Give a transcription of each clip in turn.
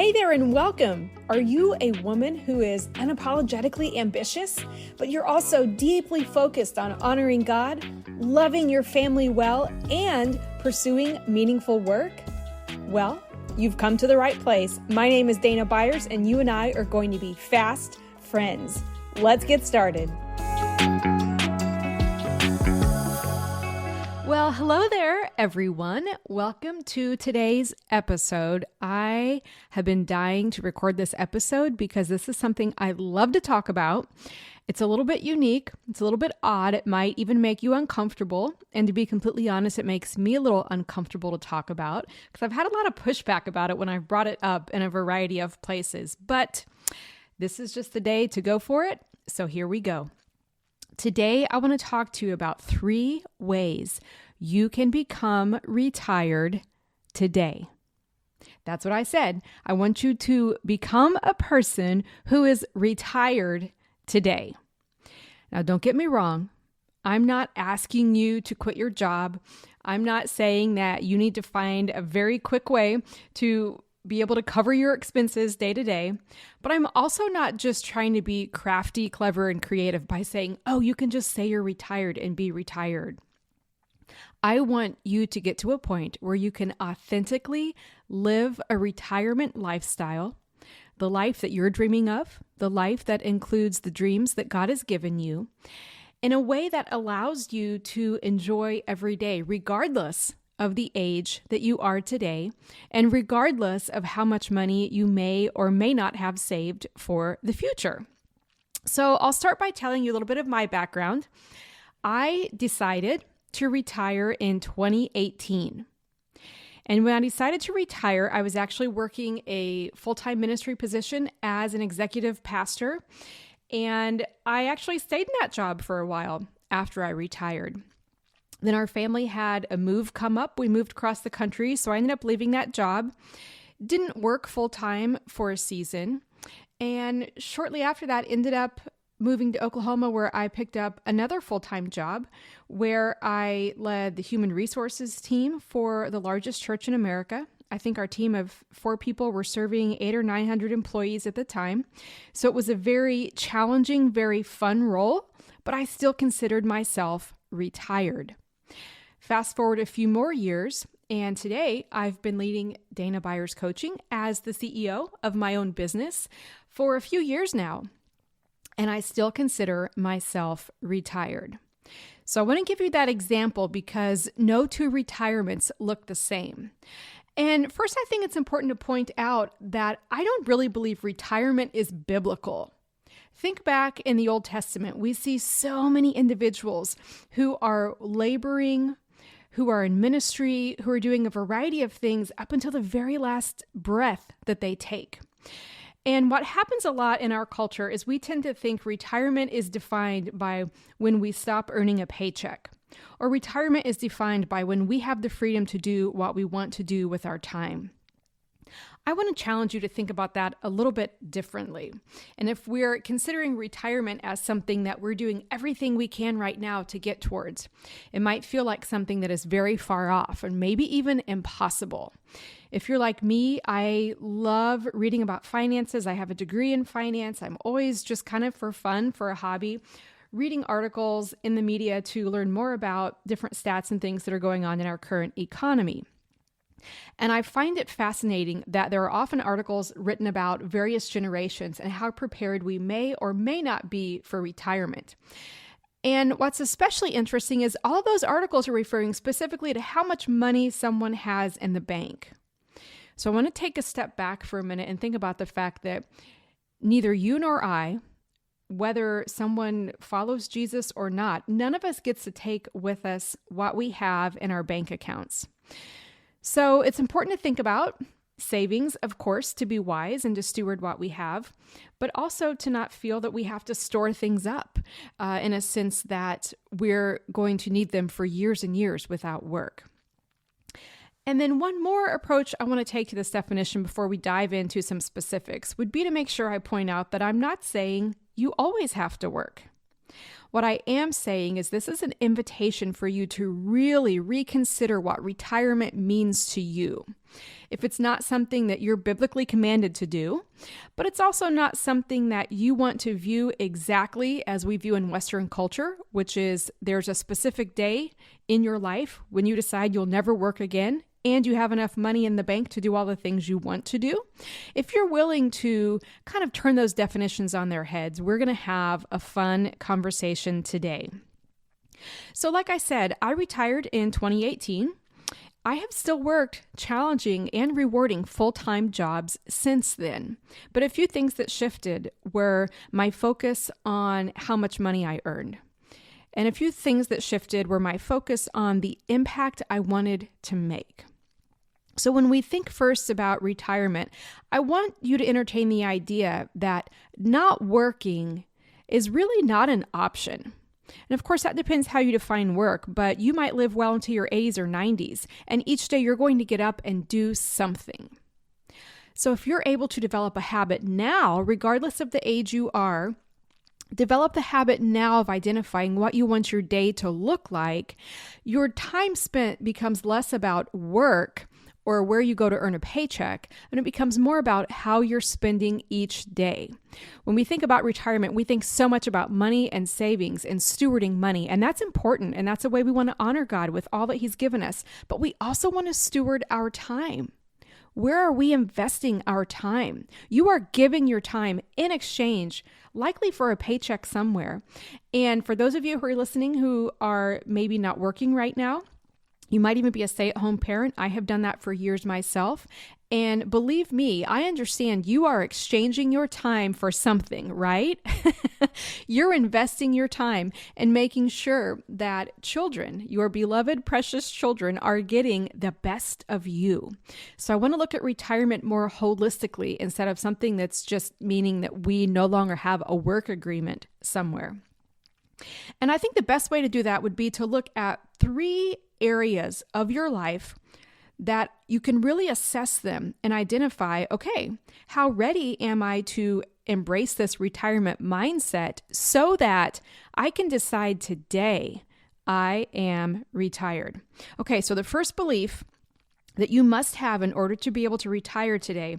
Hey there and welcome. Are you a woman who is unapologetically ambitious, but you're also deeply focused on honoring God, loving your family well, and pursuing meaningful work? Well, you've come to the right place. My name is Dana Byers, and you and I are going to be fast friends. Let's get started. Well, hello there, everyone. Welcome to today's episode. I have been dying to record this episode because this is something I love to talk about. It's a little bit unique. It's a little bit odd. It might even make you uncomfortable. And to be completely honest, it makes me a little uncomfortable to talk about because I've had a lot of pushback about it when I've brought it up in a variety of places. But this is just the day to go for it. So here we go. Today, I want to talk to you about 3 ways you can become retired today. That's what I said. I want you to become a person who is retired today. Now, don't get me wrong. I'm not asking you to quit your job. I'm not saying that you need to find a very quick way to be able to cover your expenses day to day. But I'm also not just trying to be crafty, clever, and creative by saying, oh, you can just say you're retired and be retired. I want you to get to a point where you can authentically live a retirement lifestyle, the life that you're dreaming of, the life that includes the dreams that God has given you, in a way that allows you to enjoy every day, regardless of the age that you are today, and regardless of how much money you may or may not have saved for the future. So I'll start by telling you a little bit of my background. I decided to retire in 2018. And when I decided to retire, I was actually working a full-time ministry position as an executive pastor. And I actually stayed in that job for a while after I retired. Then our family had a move come up. We moved across the country, so I ended up leaving that job. Didn't work full-time for a season. And shortly after that, ended up moving to Oklahoma, where I picked up another full-time job where I led the human resources team for the largest church in America. I think our team of 4 people were serving 800 or 900 employees at the time. So it was a very challenging, very fun role, but I still considered myself retired. Fast forward a few more years, and today I've been leading Dana Byers Coaching as the CEO of my own business for a few years now, and I still consider myself retired. So I want to give you that example because no 2 retirements look the same. And first, I think it's important to point out that I don't really believe retirement is biblical. Think back in the Old Testament, we see so many individuals who are laboring, who are in ministry, who are doing a variety of things up until the very last breath that they take. And what happens a lot in our culture is we tend to think retirement is defined by when we stop earning a paycheck, or retirement is defined by when we have the freedom to do what we want to do with our time. I want to challenge you to think about that a little bit differently. And if we're considering retirement as something that we're doing everything we can right now to get towards, it might feel like something that is very far off and maybe even impossible. If you're like me, I love reading about finances. I have a degree in finance. I'm always just kind of for fun, for a hobby, reading articles in the media to learn more about different stats and things that are going on in our current economy. And I find it fascinating that there are often articles written about various generations and how prepared we may or may not be for retirement. And what's especially interesting is all those articles are referring specifically to how much money someone has in the bank. So I want to take a step back for a minute and think about the fact that neither you nor I, whether someone follows Jesus or not, none of us gets to take with us what we have in our bank accounts. So it's important to think about savings, of course, to be wise and to steward what we have, but also to not feel that we have to store things up in a sense that we're going to need them for years and years without work. And then one more approach I want to take to this definition before we dive into some specifics would be to make sure I point out that I'm not saying you always have to work. What I am saying is this is an invitation for you to really reconsider what retirement means to you. If it's not something that you're biblically commanded to do, but it's also not something that you want to view exactly as we view in Western culture, which is there's a specific day in your life when you decide you'll never work again and you have enough money in the bank to do all the things you want to do. If you're willing to kind of turn those definitions on their heads, we're going to have a fun conversation today. So like I said, I retired in 2018. I have still worked challenging and rewarding full-time jobs since then. But a few things that shifted were my focus on how much money I earned. And a few things that shifted were my focus on the impact I wanted to make. So when we think first about retirement, I want you to entertain the idea that not working is really not an option. And of course, that depends how you define work, but you might live well into your 80s or 90s, and each day you're going to get up and do something. So if you're able to develop a habit now, regardless of the age you are, develop the habit now of identifying what you want your day to look like, your time spent becomes less about work or where you go to earn a paycheck, and it becomes more about how you're spending each day. When we think about retirement, we think so much about money and savings and stewarding money, and that's important, and that's a way we want to honor God with all that He's given us. But we also want to steward our time. Where are we investing our time? You are giving your time in exchange, likely for a paycheck somewhere. And for those of you who are listening who are maybe not working right now, you might even be a stay-at-home parent. I have done that for years myself. And believe me, I understand you are exchanging your time for something, right? You're investing your time and making sure that children, your beloved, precious children, are getting the best of you. So I want to look at retirement more holistically instead of something that's just meaning that we no longer have a work agreement somewhere. And I think the best way to do that would be to look at 3 areas of your life that you can really assess them and identify, okay, how ready am I to embrace this retirement mindset so that I can decide today I am retired. Okay, so the first belief that you must have in order to be able to retire today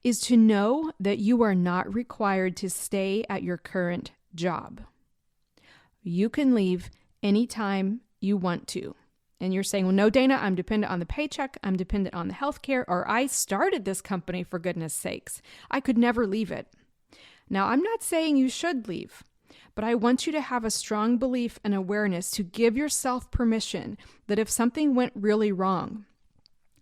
is to know that you are not required to stay at your current job. You can leave anytime you want to. And you're saying, well, no, Dana, I'm dependent on the paycheck. I'm dependent on the healthcare, or I started this company for goodness sakes. I could never leave it. Now, I'm not saying you should leave, but I want you to have a strong belief and awareness to give yourself permission that if something went really wrong,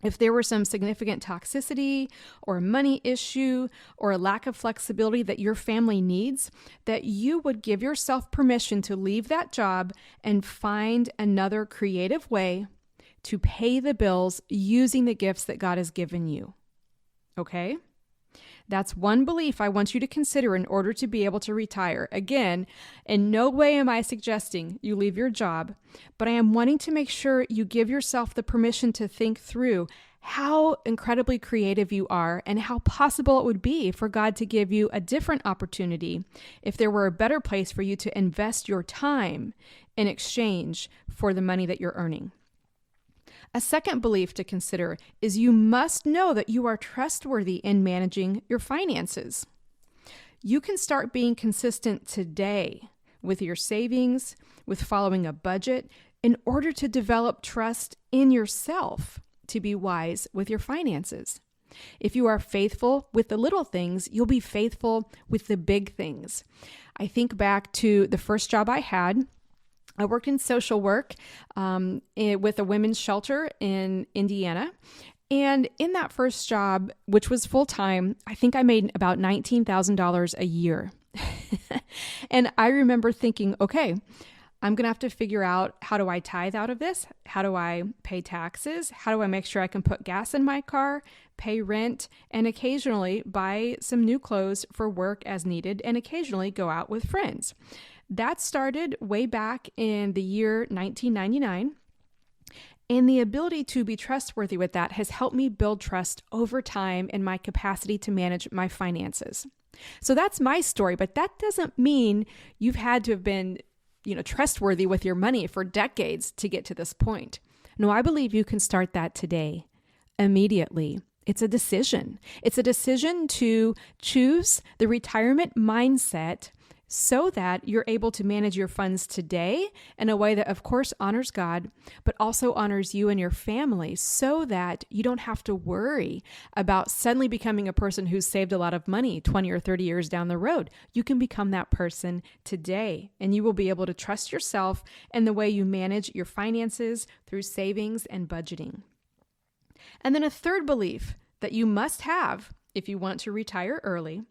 if there were some significant toxicity or money issue or a lack of flexibility that your family needs, that you would give yourself permission to leave that job and find another creative way to pay the bills using the gifts that God has given you. Okay? That's one belief I want you to consider in order to be able to retire. Again, in no way am I suggesting you leave your job, but I am wanting to make sure you give yourself the permission to think through how incredibly creative you are and how possible it would be for God to give you a different opportunity if there were a better place for you to invest your time in exchange for the money that you're earning. A second belief to consider is you must know that you are trustworthy in managing your finances. You can start being consistent today with your savings, with following a budget, in order to develop trust in yourself to be wise with your finances. If you are faithful with the little things, you'll be faithful with the big things. I think back to the first job I had. I worked in social work with a women's shelter in Indiana. And in that first job, which was full-time, I think I made about $19,000 a year. And I remember thinking, okay, I'm going to have to figure out, how do I tithe out of this? How do I pay taxes? How do I make sure I can put gas in my car, pay rent, and occasionally buy some new clothes for work as needed, and occasionally go out with friends? That started way back in the year 1999, and the ability to be trustworthy with that has helped me build trust over time in my capacity to manage my finances. So that's my story, but that doesn't mean you've had to have been trustworthy with your money for decades to get to this point. No, I believe you can start that today, immediately. It's a decision. It's a decision to choose the retirement mindset so that you're able to manage your funds today in a way that, of course, honors God, but also honors you and your family so that you don't have to worry about suddenly becoming a person who's saved a lot of money 20 or 30 years down the road. You can become that person today, and you will be able to trust yourself in the way you manage your finances through savings and budgeting. And then a third belief that you must have if you want to retire early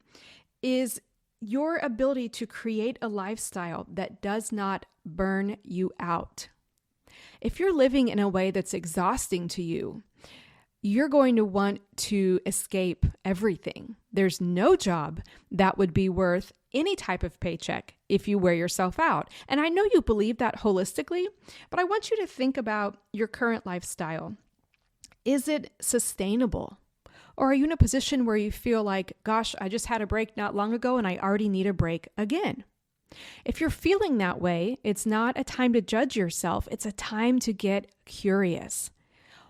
is your ability to create a lifestyle that does not burn you out. If you're living in a way that's exhausting to you, you're going to want to escape everything. There's no job that would be worth any type of paycheck if you wear yourself out. And I know you believe that holistically, but I want you to think about your current lifestyle. Is it sustainable? Or are you in a position where you feel like, gosh, I just had a break not long ago and I already need a break again? If you're feeling that way, it's not a time to judge yourself. It's a time to get curious.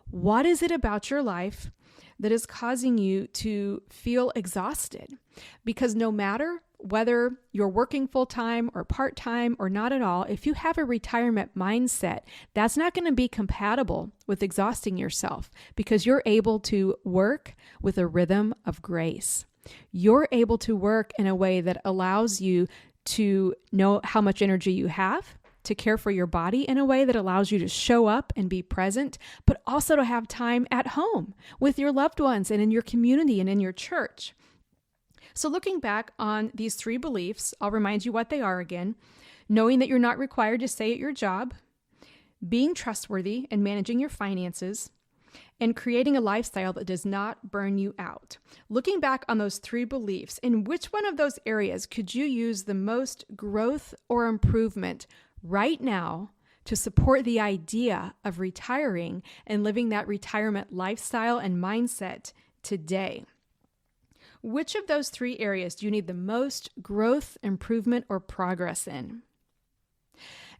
What is it about your life that is causing you to feel exhausted? Because no matter whether you're working full-time or part-time or not at all, if you have a retirement mindset, that's not going to be compatible with exhausting yourself because you're able to work with a rhythm of grace. You're able to work in a way that allows you to know how much energy you have, to care for your body in a way that allows you to show up and be present, but also to have time at home with your loved ones and in your community and in your church. So looking back on these three beliefs, I'll remind you what they are again. Knowing that you're not required to stay at your job, being trustworthy and managing your finances, and creating a lifestyle that does not burn you out. Looking back on those three beliefs, in which one of those areas could you use the most growth or improvement right now to support the idea of retiring and living that retirement lifestyle and mindset today? Which of those three areas do you need the most growth, improvement, or progress in?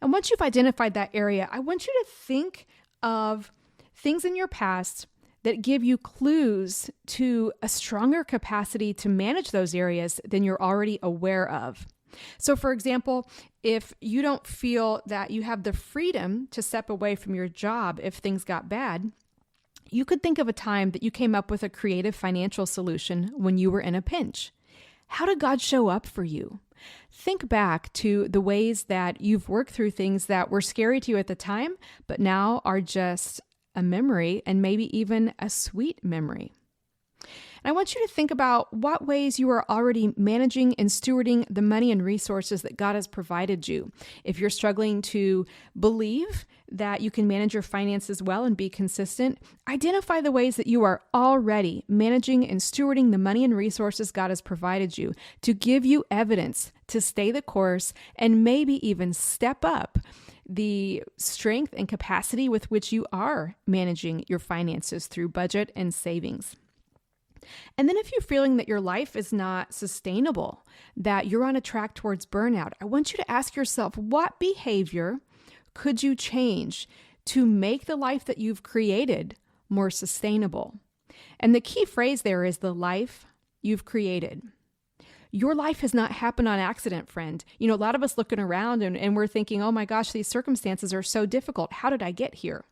And once you've identified that area, I want you to think of things in your past that give you clues to a stronger capacity to manage those areas than you're already aware of. So for example, if you don't feel that you have the freedom to step away from your job if things got bad, you could think of a time that you came up with a creative financial solution when you were in a pinch. How did God show up for you? Think back to the ways that you've worked through things that were scary to you at the time, but now are just a memory and maybe even a sweet memory. And I want you to think about what ways you are already managing and stewarding the money and resources that God has provided you. If you're struggling to believe that you can manage your finances well and be consistent, identify the ways that you are already managing and stewarding the money and resources God has provided you to give you evidence to stay the course and maybe even step up the strength and capacity with which you are managing your finances through budget and savings. And then if you're feeling that your life is not sustainable, that you're on a track towards burnout, I want you to ask yourself, what behavior could you change to make the life that you've created more sustainable? And the key phrase there is the life you've created. Your life has not happened on accident, friend. You know, a lot of us looking around and we're thinking, oh my gosh, these circumstances are so difficult. How did I get here?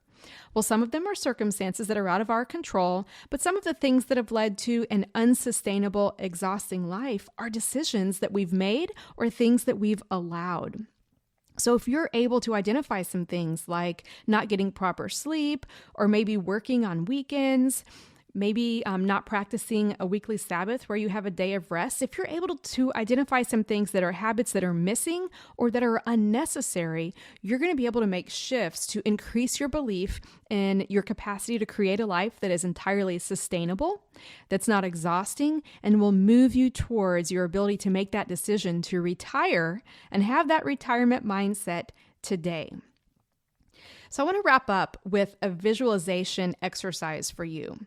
Well, some of them are circumstances that are out of our control, but some of the things that have led to an unsustainable, exhausting life are decisions that we've made or things that we've allowed. So if you're able to identify some things like not getting proper sleep or maybe working on weekends, maybe not practicing a weekly Sabbath where you have a day of rest, if you're able to identify some things that are habits that are missing or that are unnecessary, you're going to be able to make shifts to increase your belief in your capacity to create a life that is entirely sustainable, that's not exhausting, and will move you towards your ability to make that decision to retire and have that retirement mindset today. So I want to wrap up with a visualization exercise for you.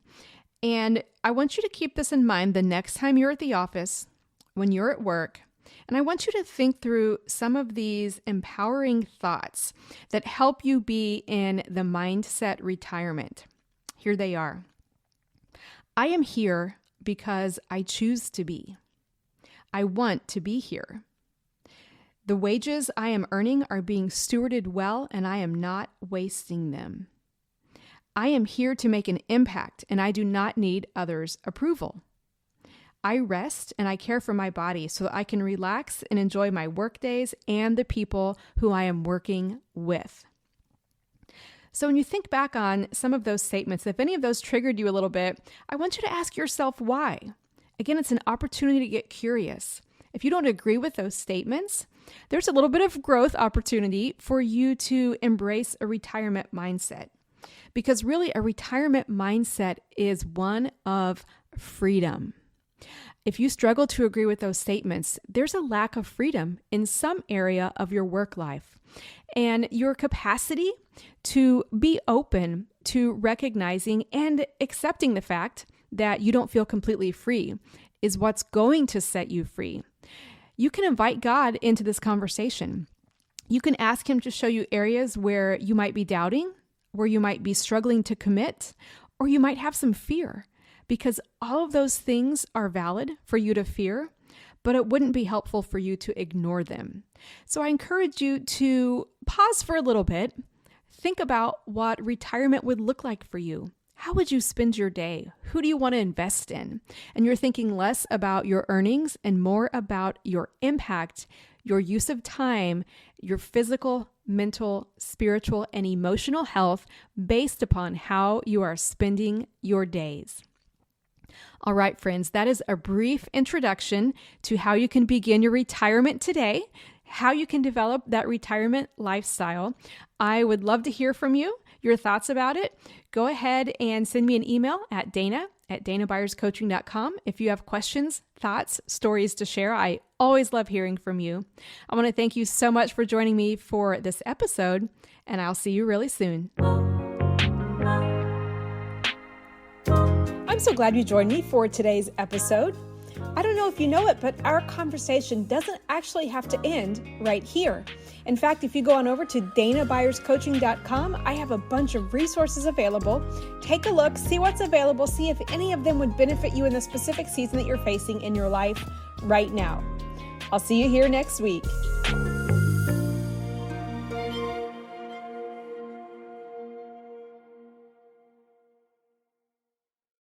And I want you to keep this in mind the next time you're at the office, when you're at work, And I want you to think through some of these empowering thoughts that help you be in the mindset retirement. Here they are. I am here because I choose to be. I want to be here. The wages I am earning are being stewarded well, and I am not wasting them. I am here to make an impact, and I do not need others' approval. I rest and I care for my body so that I can relax and enjoy my work days and the people who I am working with. So when you think back on some of those statements, if any of those triggered you a little bit, I want you to ask yourself why. Again, it's an opportunity to get curious. If you don't agree with those statements, there's a little bit of growth opportunity for you to embrace a retirement mindset. Because really, a retirement mindset is one of freedom. If you struggle to agree with those statements, there's a lack of freedom in some area of your work life. And your capacity to be open to recognizing and accepting the fact that you don't feel completely free is what's going to set you free. You can invite God into this conversation. You can ask Him to show you areas where you might be doubting, where you might be struggling to commit, or you might have some fear. Because all of those things are valid for you to fear, but it wouldn't be helpful for you to ignore them. So I encourage you to pause for a little bit, think about what retirement would look like for you. How would you spend your day? Who do you want to invest in? And you're thinking less about your earnings and more about your impact, your use of time, your physical, mental, spiritual, and emotional health based upon how you are spending your days. All right, friends, that is a brief introduction to how you can begin your retirement today, how you can develop that retirement lifestyle. I would love to hear from you, your thoughts about it. Go ahead and send me an email at dana@danabyerscoaching.com if you have questions, thoughts, stories to share. I always love hearing from you. I want to thank you so much for joining me for this episode, and I'll see you really soon. I'm so glad you joined me for today's episode. I don't know if you know it, but our conversation doesn't actually have to end right here. In fact, if you go on over to danabyerscoaching.com, I have a bunch of resources available. Take a look, see what's available, see if any of them would benefit you in the specific season that you're facing in your life right now. I'll see you here next week.